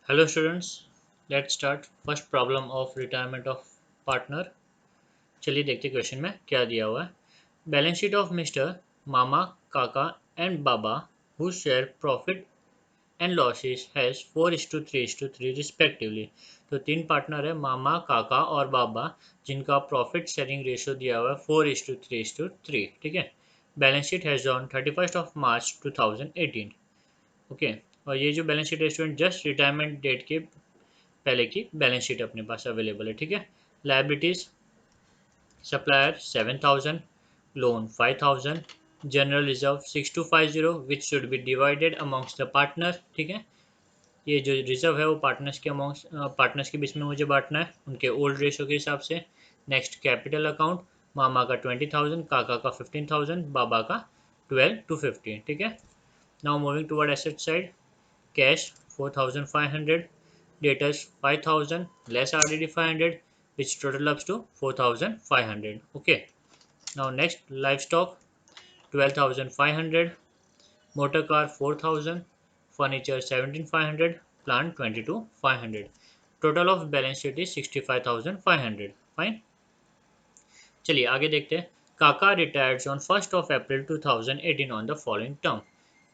Hello students, let's start first problem of retirement of partner. चलिए देखते question में क्या दिया हुआ है. बैलेंस शीट ऑफ मिस्टर मामा काका and Baba who share profit and losses has 4:3:3 respectively. तो तीन पार्टनर है मामा काका और बाबा जिनका प्रॉफिट शेयरिंग रेशियो दिया हुआ है 4:3:3. ठीक है. Balance sheet has on 31 March 2018. Okay. और ये जो बैलेंस शीट है स्टूडेंट जस्ट रिटायरमेंट डेट के पहले की बैलेंस शीट अपने पास अवेलेबल है. ठीक है. Liabilities supplier 7,000, loan 5,000, general reserve 6250 which should be divided amongst the partner. ठीक है. ये जो रिजर्व है वो पार्टनर्स के अमॉन्ग्स पार्टनर्स के बीच में मुझे बांटना है उनके ओल्ड रेशो के हिसाब से. नेक्स्ट कैपिटल अकाउंट मामा का 20,000, काका का 15,000, बाबा का 12 to 15. ठीक है. Now moving toward asset side. Cash 4,500, debtors 5,000, less RDD 500, which total ups to 4,500. Okay. Now next livestock 12,500, motor car 4,000, furniture 17,500, plant 22,500. Total of balance sheet is 65,500. Fine. चलिए आगे देखते हैं. काका retired on 1 April 2018 on the following term.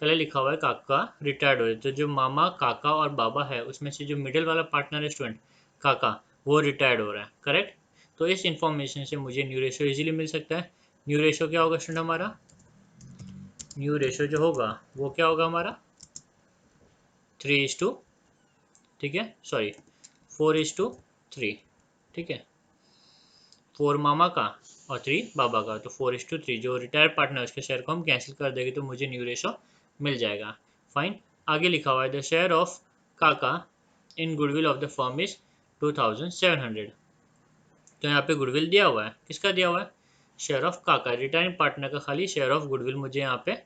पहले लिखा हुआ है काका रिटायर्ड हो. तो जो मामा काका और बाबा है उसमें से जो मिडिल वाला पार्टनर है स्टूडेंट काका वो रिटायर्ड हो रहा है. करेक्ट. तो इस इंफॉर्मेशन से मुझे न्यू रेशो इजीली मिल सकता है. न्यू रेशो क्या होगा स्टूडेंट हमारा. न्यू रेशो जो होगा वो क्या होगा हमारा 3:. ठीक है. सॉरी 4:3. ठीक है. 4 मामा का और 3 बाबा का. तो 4:3 जो रिटायर्ड पार्टनर है उसके शेयर को हम कैंसिल कर देंगे तो मुझे न्यू रेशो मिल जाएगा. फाइन. आगे लिखा हुआ है the share of Kaka in goodwill of the firm is 2,700. तो यहाँ पे गुडविल दिया हुआ है. किसका दिया हुआ है. शेयर ऑफ काका रिटायर्ड पार्टनर का खाली शेयर ऑफ गुडविल मुझे यहाँ पे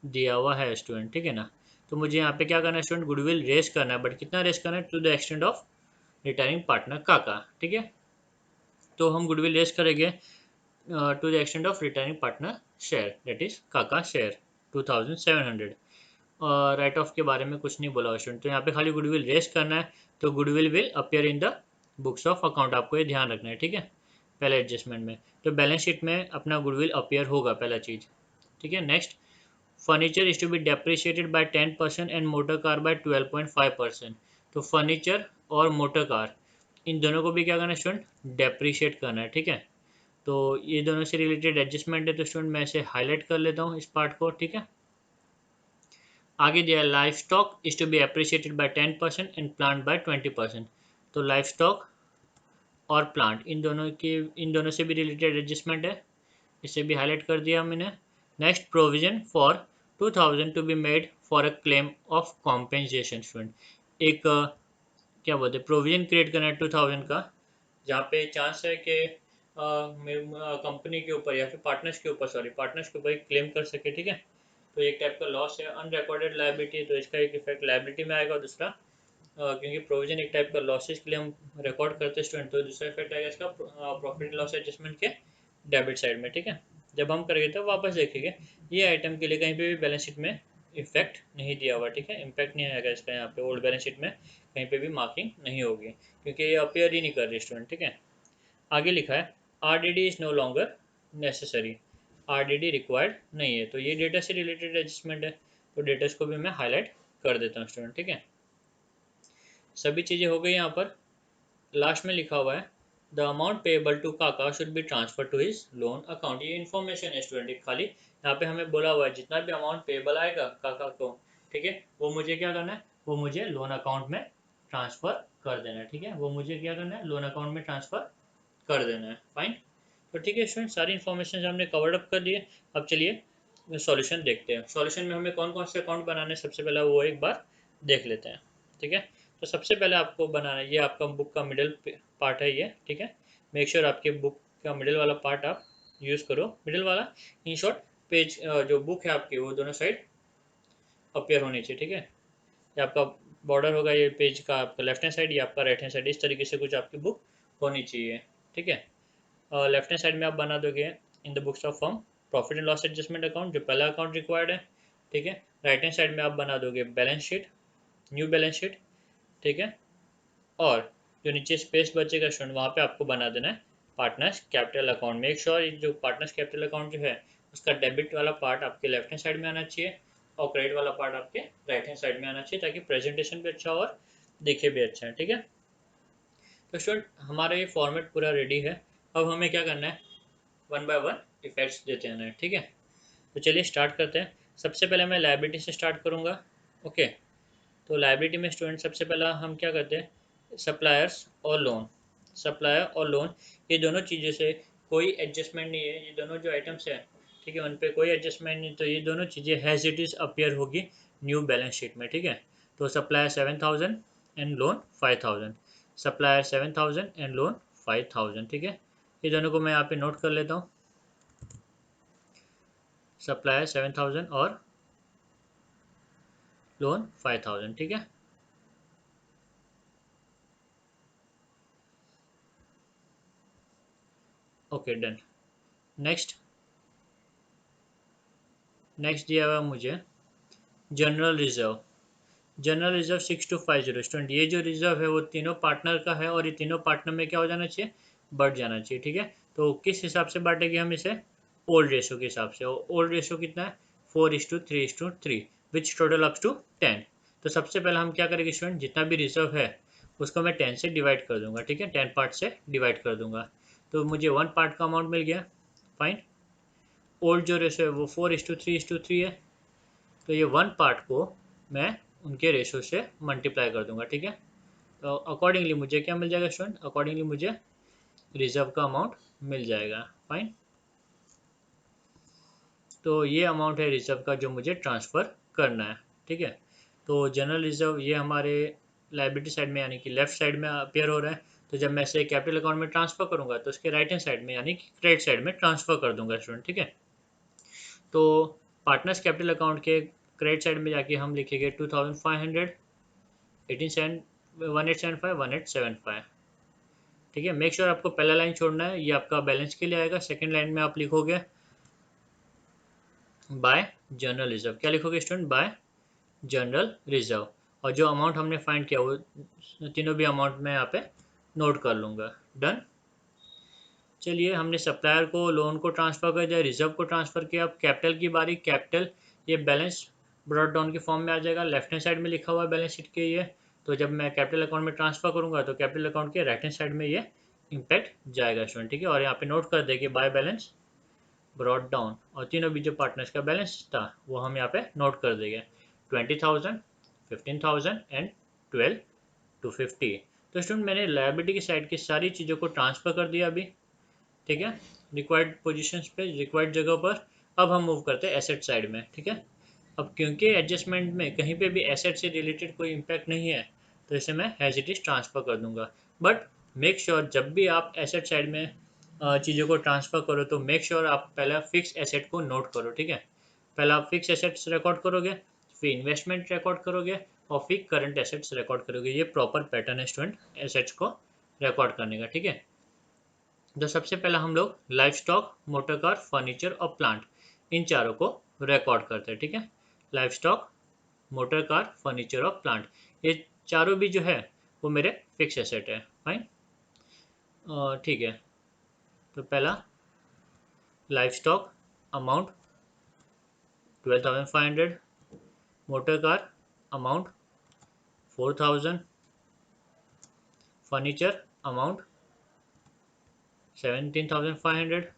दिया हुआ है स्टूडेंट. ठीक है ना. तो मुझे यहाँ पे क्या करना है स्टूडेंट गुडविल रेस करना है. बट कितना रेस करना है to the extent of retiring partner Kaka. ठीक है. तो हम गुडविल रेस करेंगे to the extent of returning partner share that is काका शेयर 2,700. और राइट ऑफ के बारे में कुछ नहीं बोला स्टूडेंट. तो यहाँ पे खाली गुडविल रेस करना है. तो goodwill will appear in the books of account. आपको ये ध्यान रखना है. ठीक है. पहले एडजस्टमेंट में तो बैलेंस शीट में अपना गुडविल अपियर होगा पहला चीज़. ठीक है. Next furniture is to be depreciated by 10% and motor car by 12.5%. तो फर्नीचर और मोटर कार इन दोनों को भी क्या करना है स्टूडेंट डेप्रिशिएट करना है. ठीक है. तो ये दोनों से रिलेटेड एडजस्टमेंट है. तो स्टूडेंट मैं इसे हाईलाइट कर लेता हूँ इस पार्ट को. ठीक है. आगे दिया life stock is to be appreciated by 10% and plant by 20%. तो लाइफ स्टॉक और प्लांट इन दोनों से भी रिलेटेड एडजस्टमेंट है. इसे भी हाईलाइट कर दिया मैंने. Next provision for 2,000 to be made for a claim of compensation. Student एक क्या बोलते हैं प्रोविजन क्रिएट करना है 2,000 का जहाँ पे चांस है कि कंपनी के ऊपर या फिर पार्टनर्स के ऊपर एक क्लेम कर सके. ठीक है. तो एक टाइप का लॉस है अनरिकॉर्डेड लाइबिलिटी. तो इसका एक इफेक्ट लाइबिलिटी में आएगा. और दूसरा क्योंकि प्रोविजन एक टाइप का लॉसेस के लिए हम रिकॉर्ड करते हैं स्टूडेंट. तो दूसरा इफेक्ट आएगा इसका प्रॉफिट एंड लॉस एडजस्टमेंट के डेबिट साइड में. ठीक है. जब हम करेंगे तो वापस देखेंगे ये आइटम के लिए कहीं पे भी बैलेंस शीट में इफेक्ट नहीं दिया हुआ. ठीक है. इम्पैक्ट नहीं आएगा इसका. यहाँ पे ओल्ड बैलेंस शीट में कहीं पे भी मार्किंग नहीं होगी क्योंकि ये अपेयर ही नहीं कर रही स्टूडेंट. ठीक है. आगे लिखा है RDD is no longer necessary. RDD required नहीं है. तो ये डेटा से रिलेटेड एडजस्टमेंट है. तो डेटास को भी मैं हाईलाइट कर देता हूँ स्टूडेंट. ठीक है. सभी चीज़ें हो गई. यहाँ पर लास्ट में लिखा हुआ है the amount payable to Kaka should be transfer to his loan account. ये इन्फॉर्मेशन है स्टूडेंट. खाली यहाँ पे हमें बोला हुआ है जितना भी अमाउंट पेएबल आएगा काका को. ठीक है. वो मुझे क्या करना है वो मुझे लोन अकाउंट में ट्रांसफर कर देना है. ठीक है. वो मुझे क्या करना है लोन अकाउंट में ट्रांसफर कर देना है. फाइन. तो ठीक है स्टूडेंट सारी इन्फॉर्मेशन हमने कवर्ड अप कर दिए. अब चलिए सॉल्यूशन देखते हैं. सॉल्यूशन में हमें कौन कौन से अकाउंट बनाने हैं सबसे पहले वो एक बार देख लेते हैं. ठीक है. तो सबसे पहले आपको बनाना है ये आपका बुक का मिडिल पार्ट है ये. ठीक है. मेक श्योर आपके बुक का मिडिल वाला पार्ट आप यूज़ करो. मिडिल वाला इन शॉर्ट पेज जो बुक है आपकी वो दोनों साइड अपेयर होनी चाहिए. ठीक है. ये आपका बॉर्डर होगा ये पेज का आपका लेफ्ट हैंड साइड, ये आपका राइट हैंड साइड. इस तरीके से कुछ आपकी बुक होनी चाहिए. ठीक है. लेफ्ट हैंड साइड में आप बना दोगे in the books of firm profit and loss adjustment account जो पहला अकाउंट रिक्वायर्ड है. ठीक है. राइट हैंड साइड में आप बना दोगे balance sheet new balance sheet. ठीक है। और जो नीचे स्पेस बचेगा स्टूडेंट वहाँ पे आपको बना देना है partners capital account. Make sure जो पार्टनर्स कैपिटल अकाउंट जो है उसका डेबिट वाला पार्ट आपके लेफ्ट हैंड साइड में आना चाहिए और क्रेडिट वाला पार्ट आपके राइट हैंड साइड में आना चाहिए, ताकि प्रेजेंटेशन भी अच्छा हो और दिखे भी अच्छा है। ठीक है, तो स्टूडेंट हमारा ये फॉर्मेट पूरा रेडी है। अब हमें क्या करना है, वन बाय वन इफेक्ट्स देते हैं। ठीक है, तो चलिए स्टार्ट करते हैं। सबसे पहले मैं लायबिलिटी से स्टार्ट करूँगा। ओके, तो लायबिलिटी में स्टूडेंट सबसे पहला हम क्या करते हैं, सप्लायर्स और लोन। सप्लायर और लोन ये दोनों चीज़ें से कोई एडजस्टमेंट नहीं है, ये दोनों जो आइटम्स हैं ठीक है उन पे कोई एडजस्टमेंट नहीं, तो ये दोनों चीज़ें हैज इट इज़ अपीयर होगी न्यू बैलेंस शीट में। ठीक है, तो supplier 7,000 and loan 5,000, supplier 7,000 and loan 5,000। ठीक है, ये दोनों को मैं यहाँ पे नोट कर लेता हूँ, सप्लायर 7,000 और लोन 5,000। ठीक है, ओके डन। नेक्स्ट नेक्स्ट दिया हुआ मुझे general reserve. General reserve 6250 student, ये जो रिजर्व है वो तीनों पार्टनर का है और ये तीनों पार्टनर में क्या हो जाना चाहिए, बढ़ जाना चाहिए। ठीक है, तो किस हिसाब से बांटेंगे हम इसे, ओल्ड रेशो के हिसाब से। ओल्ड रेशो कितना है, 4:3:3 विच टोटल अप्स टू 10। तो सबसे पहले हम क्या करेंगे स्टूडेंट, जितना भी रिजर्व है उसको मैं 10 से डिवाइड कर दूंगा। ठीक है, 10 पार्ट से डिवाइड कर दूंगा, तो मुझे 1 पार्ट का अमाउंट मिल गया। फाइन, ओल्ड जो रेशो है वो 4:3:3 है, तो ये 1 पार्ट को मैं उनके रेशो से मल्टीप्लाई कर दूंगा। ठीक है, तो अकॉर्डिंगली मुझे क्या मिल जाएगा स्टूडेंट, अकॉर्डिंगली मुझे रिजर्व का अमाउंट मिल जाएगा। फाइन, तो ये अमाउंट है रिजर्व का जो मुझे ट्रांसफ़र करना है। ठीक है, तो जनरल रिजर्व ये हमारे लाइबिलिटी साइड में यानी कि लेफ्ट साइड में अपेयर हो रहा है, तो जब मैं इसे कैपिटल अकाउंट में ट्रांसफ़र करूंगा तो उसके राइट हैंड साइड में यानी कि क्रेडिट साइड में ट्रांसफ़र कर दूंगा स्टूडेंट। ठीक है, तो पार्टनर्स कैपिटल अकाउंट के क्रेडिट साइड में जाके हम लिखेंगे 2,500, 1875 ठीक है। मेक श्योर आपको पहला लाइन छोड़ना है, ये आपका बैलेंस के लिए आएगा। सेकंड लाइन में आप लिखोगे बाय जनरल रिजर्व। क्या लिखोगे स्टूडेंट, बाय जनरल रिजर्व, और जो अमाउंट हमने फाइंड किया वो तीनों भी अमाउंट मैं यहाँ पे नोट कर लूँगा। डन। चलिए, हमने सप्लायर को लोन को ट्रांसफ़र कर दिया, रिजर्व को ट्रांसफ़र किया। अब कैपिटल की बारी। कैपिटल ये बैलेंस ब्रॉट डाउन के फॉर्म में आ जाएगा, लेफ्ट हैंड साइड में लिखा हुआ है बैलेंस शीट के ये। तो जब मैं कैपिटल अकाउंट में ट्रांसफ़र करूँगा तो कैपिटल अकाउंट के राइट हैंड साइड में ये इम्पैक्ट जाएगा स्टूडेंट। ठीक है, और यहाँ पे नोट कर दे कि बाय बैलेंस ब्रॉट डाउन, और तीनों भी जो पार्टनर्स का बैलेंस था वो हम यहाँ पे नोट कर देंगे, 20,000, 15,000 एंड 12,250। तो स्टूडेंट मैंने लायबिलिटी की साइड की सारी चीज़ों को ट्रांसफ़र कर दिया अभी। ठीक है, रिक्वायर्ड पोजीशंस पे, रिक्वायर्ड जगह पर। अब हम मूव करते हैं एसेट साइड में। ठीक है, अब क्योंकि एडजस्टमेंट में कहीं पे भी एसेट से रिलेटेड कोई इम्पैक्ट नहीं है तो इसे मैं एज इट इज़ ट्रांसफ़र कर दूंगा। बट मेक श्योर जब भी आप एसेट साइड में चीज़ों को ट्रांसफ़र करो तो मेक श्योर आप पहले फिक्स एसेट को नोट करो। ठीक है, पहले आप फिक्स एसेट्स रिकॉर्ड करोगे, फिर इन्वेस्टमेंट रिकॉर्ड करोगे, और फिर करंट एसेट्स रिकॉर्ड करोगे। ये प्रॉपर पैटर्न है स्टूडेंट एसेट्स को रिकॉर्ड करने का। ठीक है, तो सबसे पहला हम लोग life stock, motor car, furniture और प्लांट, इन चारों को रिकॉर्ड करते हैं। ठीक है, life stock, motor car, furniture और प्लांट, ये चारों भी जो है वो मेरे फिक्स एसेट है। फाइन, ठीक है, तो पहला life stock amount 12,500, motor car amount 4,000, furniture amount 17,500।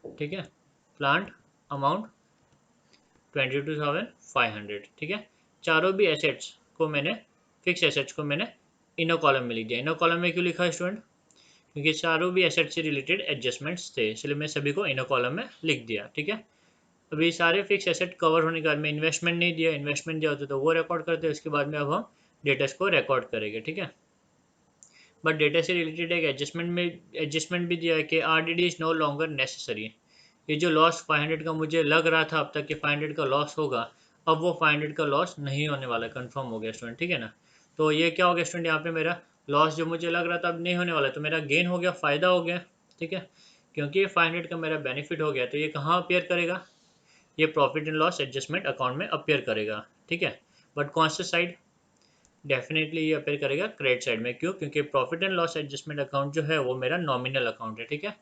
ठीक है, प्लांट अमाउंट 22,500। ठीक है, चारों भी एसेट्स को मैंने, फिक्स एसेट्स को मैंने इनर कॉलम में लिख दिया। इनर कॉलम में क्यों लिखा है स्टूडेंट, क्योंकि चारों भी एसेट से रिलेटेड एडजस्टमेंट्स थे, इसलिए मैं सभी को इनर कॉलम में लिख दिया। ठीक है, अभी सारे फिक्स एसेट कवर होने के बाद में इन्वेस्टमेंट नहीं दिया, इन्वेस्टमेंट दिया होता तो वो रिकॉर्ड करते हैं, उसके बाद में अब हम डेटास को रिकॉर्ड करेंगे। ठीक है, बट डेटा से रिलेटेड एक एडजस्टमेंट भी दिया है कि RDD is no longer necessary. ये जो लॉस 500 का मुझे लग रहा था अब तक कि 500 का लॉस होगा, अब वो 500 का लॉस नहीं होने वाला, कंफर्म हो गया स्टूडेंट। ठीक है ना, तो ये क्या हो गया स्टूडेंट, यहाँ पे मेरा लॉस जो मुझे लग रहा था अब नहीं होने वाला, तो मेरा गेन हो गया, फ़ायदा हो गया। ठीक है, क्योंकि ये 500 का मेरा बेनिफिट हो गया, तो ये कहाँ अपेयर करेगा, ये profit and loss adjustment account में अपेयर करेगा। ठीक है, बट कौन से साइड, डेफिनेटली ये अपेयर करेगा क्रेडिट साइड में। क्यों? क्योंकि profit and loss adjustment account जो है वो मेरा नॉमिनल अकाउंट है, ठीक है।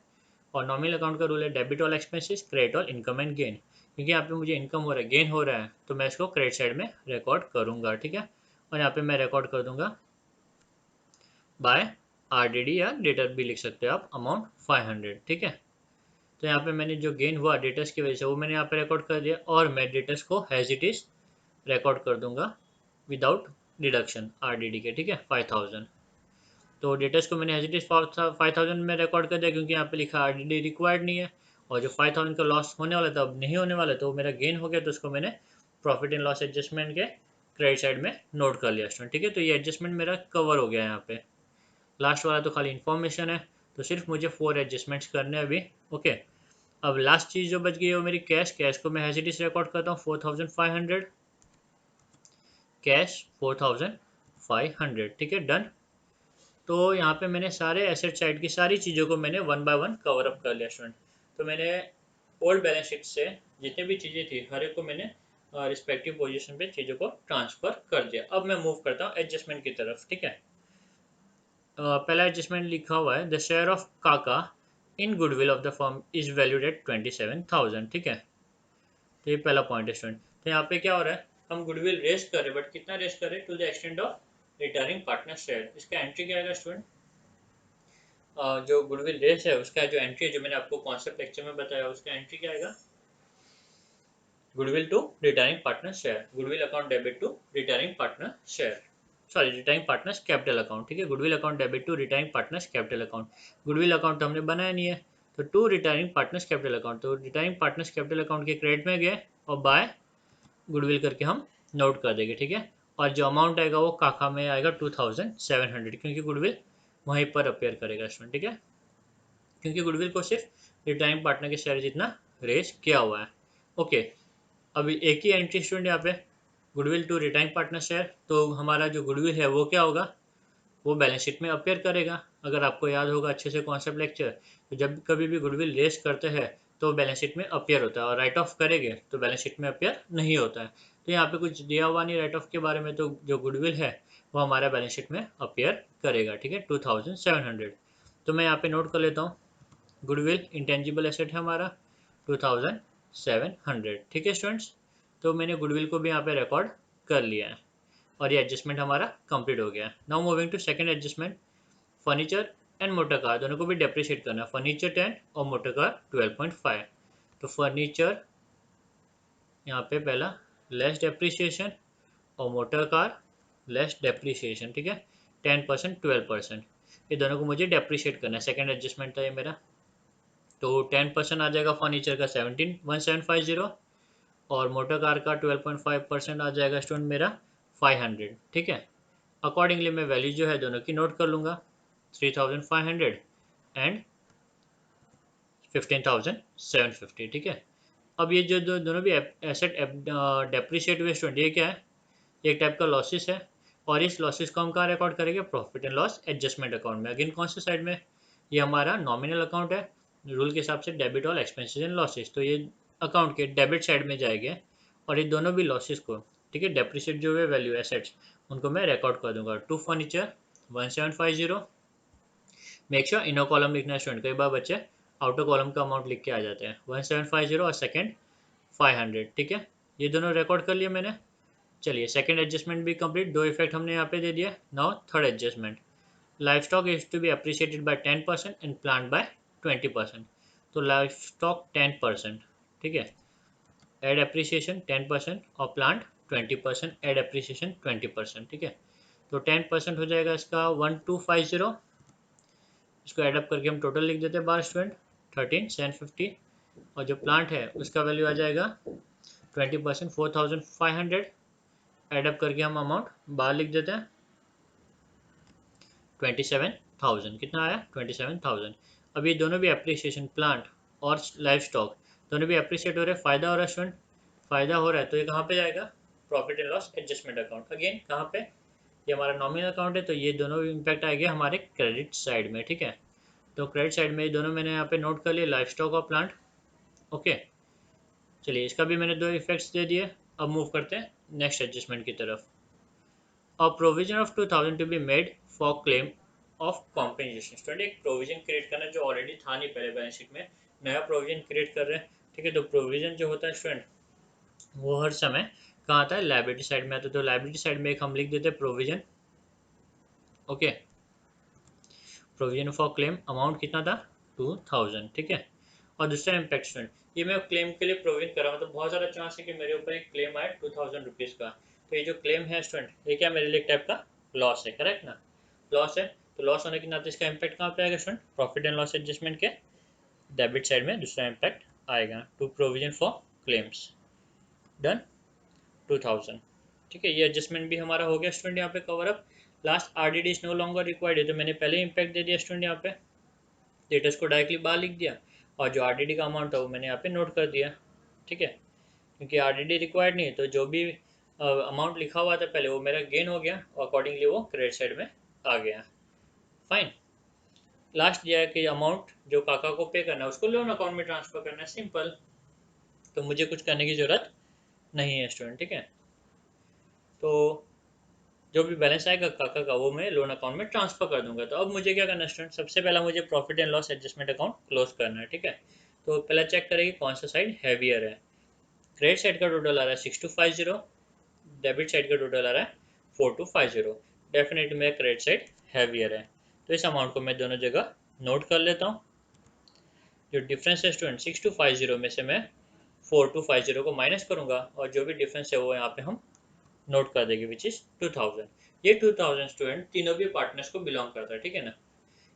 और नॉमिनल अकाउंट का रूल है debit all expenses, credit all income and gain. क्योंकि यहाँ पे मुझे इनकम हो रहा है, गेन हो रहा है, तो मैं इसको क्रेडिट साइड में रिकॉर्ड करूँगा, ठीक है। और यहाँ पे मैं रिकॉर्ड कर दूंगा बाय आरडीडी, या डेटर भी लिख सकते हो आप, अमाउंट 500, ठीक है। तो यहाँ पे मैंने जो गेन हुआ डेटर्स की वजह से वो मैंने यहाँ पे रिकॉर्ड कर दिया, और मैं डेटर्स को एज इट इज रिकॉर्ड कर दूंगा विदाउट डिडक्शन आरडीडी के, ठीक है, 5000। तो डेटर्स को मैंने एज इट इज 5000 में रिकॉर्ड कर दिया, क्योंकि यहाँ पे लिखा आरडीडी रिक्वायर्ड नहीं है। और जो 5000 का लॉस होने वाला था अब नहीं होने वाला, तो मेरा गेन हो गया, तो उसको मैंने प्रॉफिट एंड लॉस एडजस्टमेंट के क्रेडिट साइड में नोट कर लिया स्टूडेंट, ठीक है। तो ये एडजस्टमेंट मेरा कवर हो गया यहाँ पे। लास्ट वाला तो खाली इन्फॉर्मेशन है, तो सिर्फ मुझे 4 एडजस्टमेंट्स करने हैं अभी, ओके। अब लास्ट चीज़ जो बच गई है वो मेरी कैश को मैं एज इट इज रिकॉर्ड करता हूँ 4500, कैश 4500, ठीक है, डन। तो यहाँ पे मैंने सारे एसेट साइड की सारी चीज़ों को मैंने one by one cover up कर लिया स्टूडेंट। तो मैंने ओल्ड बैलेंस शीट से जितने भी चीज़ें थी हर एक को मैंने रिस्पेक्टिव पोजीशन पे चीज़ों को ट्रांसफर कर दिया। अब मैं मूव करता हूँ एडजस्टमेंट की तरफ, ठीक है। पहला एडजस्टमेंट लिखा हुआ है the share of Kaka in goodwill of the firm is valued at 27,000, ठीक है। तो ये पहला पॉइंट है स्टूडेंट। तो यहाँ पे क्या हो रहा है, हम गुडविल रेस कर रहे हैं, बट कितना रेस कर रहे हैं? To the extent of returning partner share. इसका एंट्री क्या आएगा स्टूडेंट? जो गुडविल रेस है उसका जो एंट्री है, जो मैंने आपको कॉन्सेप्ट लेक्चर में बताया, उसका एंट्री क्या आएगा? Goodwill to returning partner share, goodwill account debit to returning partner share, sorry returning partners capital account, ठीक है। Goodwill account debit to returning partners capital account. Goodwill account हमने बनाया नहीं है, तो to returning partners capital account, तो returning partners capital account के credit में गए और बाय गुडविल करके हम नोट कर देंगे, ठीक है। और जो अमाउंट आएगा वो काका में आएगा 2700, क्योंकि गुडविल वहीं पर अपेयर करेगा स्टूडेंट, ठीक है। क्योंकि गुडविल को सिर्फ रिटर्निंग पार्टनर के शेयर जितना रेस किया हुआ है, ओके। अभी एक ही एंट्री स्टूडेंट यहाँ पे, goodwill to returning partner share, तो हमारा जो गुडविल है वो क्या होगा? वो बैलेंस शीट में अपेयर करेगा। अगर आपको याद होगा अच्छे से कॉन्सेप्ट लेक्चर, तो जब कभी भी गुडविल रेस करते हैं तो बैलेंस शीट में अपेयर होता है, और राइट ऑफ करेंगे तो बैलेंस शीट में अपेयर नहीं होता है। तो यहाँ पे कुछ दिया हुआ नहीं राइट ऑफ के बारे में, तो जो गुडविल है वो हमारा बैलेंस शीट में अपेयर करेगा, ठीक है, 2700। तो मैं यहाँ पे नोट कर लेता हूँ, गुडविल इंटेंजिबल एसेट है हमारा 2700, ठीक है स्टूडेंट्स। तो मैंने गुडविल को भी यहाँ पे रिकॉर्ड कर लिया है, और ये एडजस्टमेंट हमारा कंप्लीट हो गया है। Now moving to second adjustment, furniture and motor car दोनों को भी डेप्रिशिएट करना है, फर्नीचर 10 और मोटर कार 12.5। तो फर्नीचर यहाँ पे पहला लेस डेप्रिसिएशन, और मोटर कार लेस डेप्रिसिएशन, ठीक है, 10%, 12%, ये दोनों को मुझे डेप्रिशिएट करना है। सेकंड एडजस्टमेंट था ये मेरा। तो 10% आ जाएगा फर्नीचर का 17,1750, और मोटर कार का 12.5% आ जाएगा स्टूडेंट मेरा 500, ठीक है। अकॉर्डिंगली मैं वैल्यू जो है दोनों की नोट कर लूँगा, 3500 एंड 15,750, ठीक है। अब ये जो दोनों भी एसेट डेप्रिशिएट हुए स्टूडेंट, ये क्या है? ये एक टाइप का लॉसेस है, और इस लॉसेस को हम कहाँ रिकॉर्ड करेंगे? Profit and loss adjustment account में। अगेन कौन से साइड में? ये हमारा नॉमिनल अकाउंट है, रूल के हिसाब से debit all expenses and losses, तो ये अकाउंट के डेबिट साइड में जाएंगे, और ये दोनों भी लॉसेस को, ठीक है, डेप्रिशिएट जो है वैल्यू एसेट्स, उनको मैं रिकॉर्ड कर दूंगा। To furniture 1750, make sure inner column लिखना है स्टूडेंट, कई बार बच्चे आउटर कॉलम का अमाउंट लिख के आ जाते हैं। 1750 और सेकंड 500, ठीक है, ये दोनों रिकॉर्ड कर लिए मैंने। चलिए सेकंड एडजस्टमेंट भी कंप्लीट, दो इफेक्ट हमने यहाँ पे दे दिया। Now third adjustment, life stock is to be appreciated by 10% and plant by 20%। तो लाइफ स्टॉक 10%, ठीक है, एड अप्रिसिएशन 10%, और प्लांट 20%, एड अप्रिसिएशन 20%, ठीक है। तो 10% हो जाएगा इसका 1250, इसको एडअप करके हम टोटल लिख देते हैं बार स्टूडेंट 13,750, और जो प्लांट है उसका वैल्यू आ जाएगा 20%, 4,500, एडअप करके हम अमाउंट बाहर लिख देते हैं 27,000। कितना आया? 27,000। अब ये दोनों भी अप्रिसिएशन, प्लांट और लाइफ स्टॉक दोनों भी अप्रिशिएट हो रहे हैं, फायदा हो रहा है स्टूडेंट, फायदा हो रहा है, तो ये कहाँ पे जाएगा? Profit and loss adjustment account. Again कहाँ पे? ये हमारा नॉमिनल अकाउंट है, तो ये दोनों इम्पैक्ट आएगा हमारे क्रेडिट साइड में, ठीक है। तो क्रेडिट साइड में ये दोनों मैंने यहाँ पे नोट कर लिए, लाइफ स्टॉक और प्लांट, ओके। चलिए इसका भी मैंने दो इफेक्ट्स दे दिए। अब मूव करते हैं नेक्स्ट एडजस्टमेंट की तरफ। और provision of 2000 to be made for claim of compensation. Student एक प्रोविजन क्रिएट करना जो ऑलरेडी था नहीं पहले बैलेंस शीट में, नया प्रोविजन क्रिएट कर रहे हैं। ठीक है, तो प्रोविजन जो होता है स्टूडेंट वो हर समय कहाँ आता है, लायबिलिटी साइड में आता है। तो लायबिलिटी साइड में एक हम लिख देते हैं provision. Okay, provision for claim amount कितना था, 2000। ठीक है, और दूसरा इम्पैक्ट स्टूडेंट, ये मैं क्लेम के लिए प्रोविजन कर रहा हूँ तो बहुत ज़्यादा चांस है कि मेरे ऊपर एक क्लेम आए 2000 रुपीज़ का। तो ये जो क्लेम है स्टूडेंट ये क्या मेरे लिए एक टाइप का लॉस है, करेक्ट ना, लॉस है। तो लॉस होने के नाते इसका इम्पैक्ट कहाँ पे आएगा student, profit and loss adjustment के डेबिट साइड में दूसरा इम्पैक्ट आएगा, to provision for claims done 2000। ठीक है, ये एडजस्टमेंट भी हमारा हो गया स्टूडेंट यहाँ पे cover up. Last RDD is no longer required है, तो मैंने पहले इम्पैक्ट दे दिया स्टूडेंट यहाँ पे, स्टेटस को डायरेक्टली बाहर लिख दिया और जो आरडीडी का अमाउंट है वो मैंने यहाँ पे नोट कर दिया। ठीक है, क्योंकि आरडीडी रिक्वायर्ड नहीं है तो जो भी अमाउंट लिखा हुआ था पहले वो मेरा गेन हो गया और अकॉर्डिंगली वो क्रेडिट साइड में आ गया। फाइन, लास्ट ये है कि अमाउंट जो काका को पे करना है उसको लोन अकाउंट में ट्रांसफर करना है, सिंपल। तो मुझे कुछ करने की जरूरत नहीं है स्टूडेंट। ठीक है, तो जो भी बैलेंस आएगा काका का वो मैं लोन अकाउंट में ट्रांसफर कर दूंगा। तो अब मुझे क्या करना है स्टूडेंट, सबसे पहला मुझे profit and loss adjustment account close करना है। ठीक है, तो पहला चेक करेंगे कौन सा साइड हैवियर है। क्रेडिट साइड का टोटल आ रहा है 6250, डेबिट साइड का टोटल आ रहा है 4250। डेफिनेटली मेरा क्रेडिट साइड हैवियर है, तो इस अमाउंट को मैं दोनों जगह नोट कर लेता हूँ। जो डिफरेंस है स्टूडेंट 6250 में से मैं 4250 को माइनस करूंगा और जो भी डिफरेंस है वो यहाँ पे हम नोट कर देंगे विच इज 2000। ये 2000 स्टूडेंट तीनों भी पार्टनर्स को बिलोंग करता है। ठीक है ना,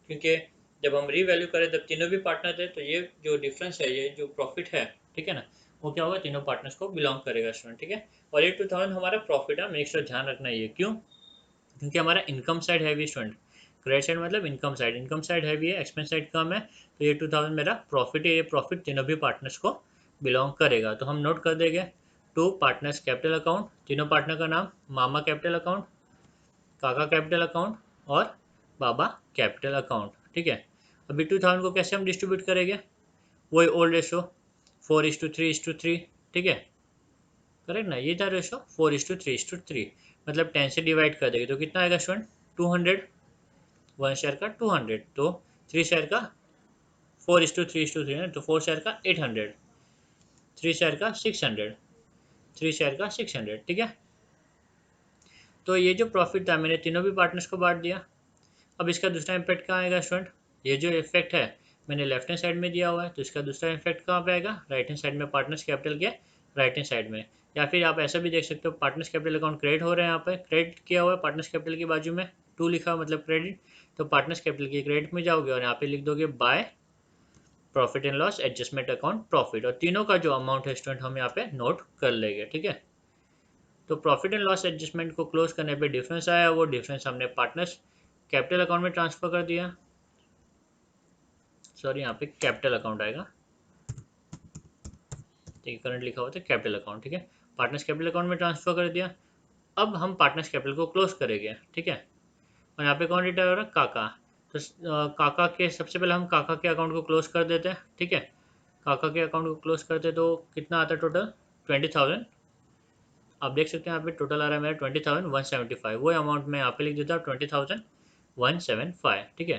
क्योंकि जब हम रीवैल्यू करें तब तीनों भी पार्टनर थे, तो ये जो डिफरेंस है, ये जो प्रॉफिट है, ठीक है ना, वो क्या होगा, तीनों पार्टनर्स को बिलोंग करेगा स्टूडेंट। ठीक है, और ये 2000 हमारा प्रॉफिट है, मेक श्योर ध्यान रखना ये क्यों, क्योंकि हमारा income side heavy student, credit side मतलब income side, income side heavy है, एक्सपेंस साइड कम है। तो ये 2000 मेरा प्रॉफिट है, ये प्रॉफिट तीनों भी पार्टनर्स को बिलोंग करेगा। तो हम नोट कर देंगे टू पार्टनर्स कैपिटल अकाउंट, तीनों पार्टनर का नाम मामा कैपिटल अकाउंट, काका कैपिटल अकाउंट और बाबा कैपिटल अकाउंट। ठीक है, अभी 2000 को कैसे हम डिस्ट्रीब्यूट करेंगे, वही ओल्ड रेशो 4:3:3। ठीक है, करेक्ट ना, ये था रेशो 4:3:3, मतलब 10 से डिवाइड कर देंगे तो कितना आएगा स्टूडेंट, 200। वन शेयर का 200, तो थ्री शेयर का 4:3:3 है, तो फोर शेयर का 800, थ्री शेयर का 600, थ्री शेयर का 600। ठीक है, तो ये जो प्रॉफिट था मैंने तीनों भी पार्टनर्स को बांट दिया। अब इसका दूसरा इम्पैक्ट कहाँ आएगा स्टूडेंट, ये जो इफेक्ट है मैंने लेफ्ट हैंड साइड में दिया हुआ है, तो इसका दूसरा इफेक्ट कहाँ पे आएगा, राइट हैंड साइड में, पार्टनर्स कैपिटल के राइट हैंड साइड में। या फिर आप ऐसा भी देख सकते हो, पार्टनर्स कैपिटल अकाउंट क्रेडिट हो रहे हैं, यहाँ पे क्रेडिट किया हुआ है पार्टनर्स कैपिटल के बाजू में 2 लिखा हुआ मतलब क्रेडिट, तो पार्टनर्स कैपिटल की क्रेडिट में जाओगे और यहाँ पे लिख दोगे by profit and loss adjustment account profit, और तीनों का जो अमाउंट है स्टूडेंट हम यहाँ पे नोट कर लेंगे। ठीक है, तो प्रॉफिट एंड लॉस एडजस्टमेंट को क्लोज करने पे डिफरेंस आया, वो डिफरेंस हमने पार्टनर्स कैपिटल अकाउंट में ट्रांसफर कर दिया। सॉरी, यहाँ पे कैपिटल अकाउंट आएगा, ठीक है, करंट लिखा हुआ था कैपिटल अकाउंट। ठीक है, पार्टनर्स कैपिटल अकाउंट में ट्रांसफर कर दिया। अब हम पार्टनर्स कैपिटल को क्लोज करेंगे। ठीक है, और यहाँ पे कौन रिटायर हो रहा है, काका। तो काका के सबसे पहले हम काका के अकाउंट को क्लोज कर देते हैं। ठीक है, काका के अकाउंट को क्लोज करते तो कितना आता है टोटल, 20,000। आप देख सकते हैं यहाँ पे टोटल आ रहा है मेरा 20,175, वो अमाउंट मैं यहाँ पे लिख देता हूँ 20,175। ठीक है,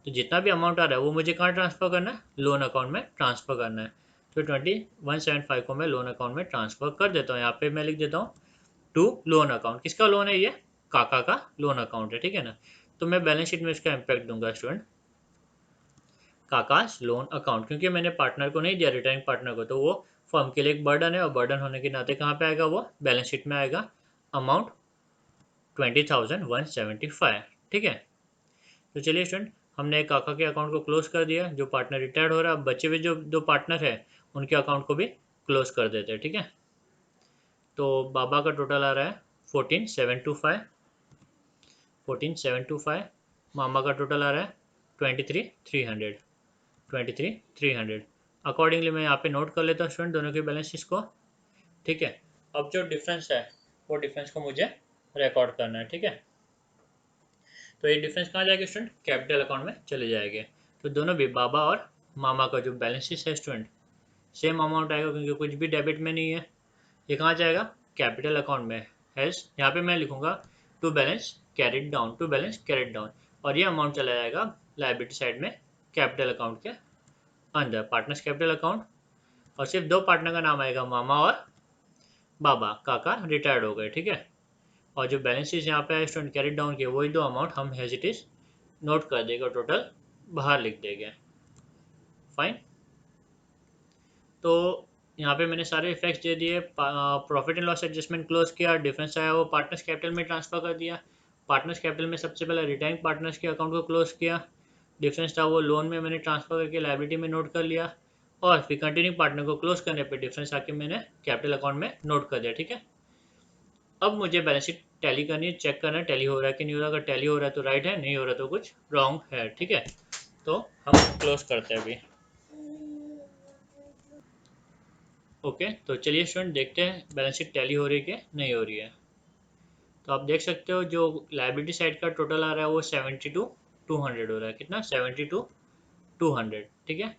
तो जितना भी अमाउंट आ रहा है वो मुझे कहाँ ट्रांसफर करना है, लोन अकाउंट में ट्रांसफर करना है। तो 20,175 को मैं लोन अकाउंट में ट्रांसफर कर देता हूँ। यहाँ पे मैं लिख देता हूँ टू लोन अकाउंट, किसका लोन है, ये काका का लोन अकाउंट है। ठीक है ना, तो मैं बैलेंस शीट में इसका इम्पैक्ट दूंगा स्टूडेंट, काकास लोन अकाउंट, क्योंकि मैंने पार्टनर को नहीं दिया, रिटर्निंग पार्टनर को, तो वो फर्म के लिए एक बर्डन है, और बर्डन होने के नाते कहाँ पे आएगा, वो बैलेंस शीट में आएगा, अमाउंट 20,175। ठीक है, तो चलिए स्टूडेंट, हमने काका के अकाउंट को क्लोज कर दिया, जो पार्टनर रिटायर्ड हो रहा है। अब बचे हुए जो दो पार्टनर है उनके अकाउंट को भी क्लोज कर देते हैं। ठीक है, तो बाबा का टोटल आ रहा है 14,725, 14,725। मामा का टोटल आ रहा है 23,300, 23,300। अकॉर्डिंगली मैं यहाँ पे नोट कर लेता हूँ स्टूडेंट दोनों के बैलेंस शीट को। ठीक है, अब जो डिफरेंस है वो डिफरेंस को मुझे रिकॉर्ड करना है। ठीक है, तो ये डिफरेंस कहाँ जाएगा स्टूडेंट, कैपिटल अकाउंट में चले जाएंगे। तो दोनों भी बाबा और मामा का जो बैलेंस शीट है स्टूडेंट सेम अमाउंट आएगा, क्योंकि कुछ भी डेबिट में नहीं है। ये कहाँ जाएगा, कैपिटल अकाउंट में। हेल्स यहाँ पे मैं लिखूंगा to balance carried down, to balance carried down, और ये अमाउंट चला जाएगा लायबिलिटी साइड में कैपिटल अकाउंट के अंदर, पार्टनर्स कैपिटल अकाउंट। और सिर्फ दो पार्टनर का नाम आएगा, मामा और बाबा, काका रिटायर्ड हो गए, ठीक है। और जो बैलेंसेस यहाँ पे है स्टूडेंट कैरिड डाउन के, वही दो अमाउंट हम एज इट इज नोट कर देगा, टोटल बाहर लिख देंगे। फाइन। तो यहाँ पे मैंने सारे इफेक्ट्स दे दिए, profit and loss adjustment close किया, डिफरेंस आया वो पार्टनर्स कैपिटल में ट्रांसफर कर दिया, पार्टनर्स कैपिटल में सबसे पहले रिटायरिंग पार्टनर्स के अकाउंट को क्लोज किया, डिफरेंस था वो लोन में मैंने ट्रांसफर करके लायबिलिटी में नोट कर लिया, और फिर कंटिन्यूइंग पार्टनर को क्लोज करने पे डिफरेंस आके मैंने कैपिटल अकाउंट में नोट कर दिया, ठीक है। अब मुझे बैलेंस शीट टैली करनी है, चेक करना है टैली हो रहा है कि नहीं हो रहा, अगर टैली हो रहा है तो राइट है, नहीं हो रहा तो कुछ रॉन्ग है, ठीक है। तो हम क्लोज करते हैं अभी। ओके, तो चलिए स्टूडेंट देखते हैं बैलेंस शीट टैली हो रही है कि नहीं हो रही है। तो आप देख सकते हो जो लायबिलिटी साइड का टोटल आ रहा है वो 72,200 हो रहा है, कितना 72,200, ठीक है।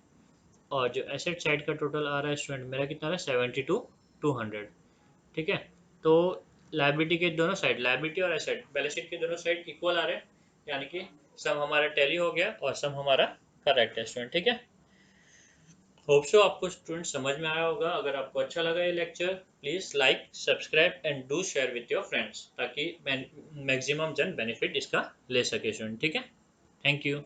और जो एसेट साइड का टोटल आ रहा है स्टूडेंट मेरा कितना आ रहा है 72,200, ठीक है। तो लायबिलिटी के दोनों साइड, लायबिलिटी और एसेट बैलेंस शीट के दोनों साइड इक्वल आ रहे हैं, यानी कि सम हमारा टैली हो गया और सम हमारा करेक्ट है स्टूडेंट, ठीक है। होप सो आपको स्टूडेंट समझ में आया होगा। अगर आपको अच्छा लगा ये lecture, please like subscribe and do share with your friends, ताकि मैक्सिमम जन बेनिफिट इसका ले सके स्टूडेंट, ठीक है। Thank you.